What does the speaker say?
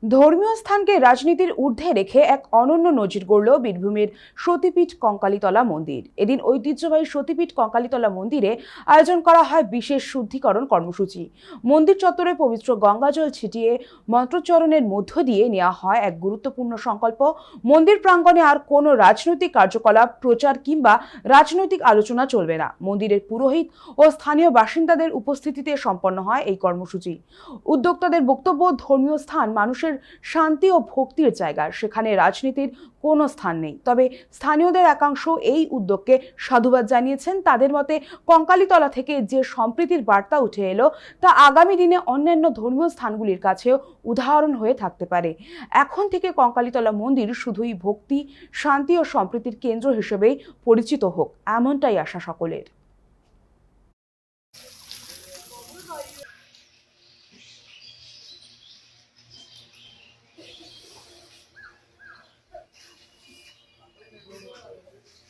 ধর্মীয় স্থানকে রাজনীতির ঊর্ধ্বে রেখে এক অনন্য নজির গড়ল বীরভূমের সতীপীঠ কঙ্কালীতলা মন্দির। এদিন ঐতিহ্যবাহী সতীপীঠ কঙ্কালীতলা মন্দিরে আয়োজন করা হয় বিশেষ শুদ্ধিকরণ কর্মসূচি। মন্দির চত্বরে পবিত্র গঙ্গাজল ছিটিয়ে মন্ত্রোচ্চারণের মধ্য দিয়ে নেওয়া হয় এক গুরুত্বপূর্ণ সংকল্প। মন্দির প্রাঙ্গণে আর কোনো রাজনৈতিক কার্যকলাপ, প্রচার কিংবা রাজনৈতিক আলোচনা চলবে না। মন্দিরের পুরোহিত ও স্থানীয় বাসিন্দাদের উপস্থিতিতে সম্পন্ন হয় এই কর্মসূচি। উদ্যোক্তাদের বক্তব্য, ধর্মীয় স্থান মানুষের শান্তি ও ভক্তির জায়গা, সেখানে রাজনীতির কোনো স্থান নেই। তবে স্থানীয়দের একাংশ এই উদ্যোগকে সাধুবাদ জানিয়েছেন। তাদের মতে কঙ্কালীতলা থেকে যে সম্প্রীতির বার্তা উঠে এলো তা আগামী দিনে অন্যান্য ধর্মীয় স্থানগুলির কাছেও উদাহরণ হয়ে থাকতে পারে। এখন থেকে কঙ্কালীতলা মন্দির শুধুই ভক্তি, শান্তি ও সম্প্রীতির কেন্দ্র হিসেবেই পরিচিত হোক, এমনটাই আশা সকলের।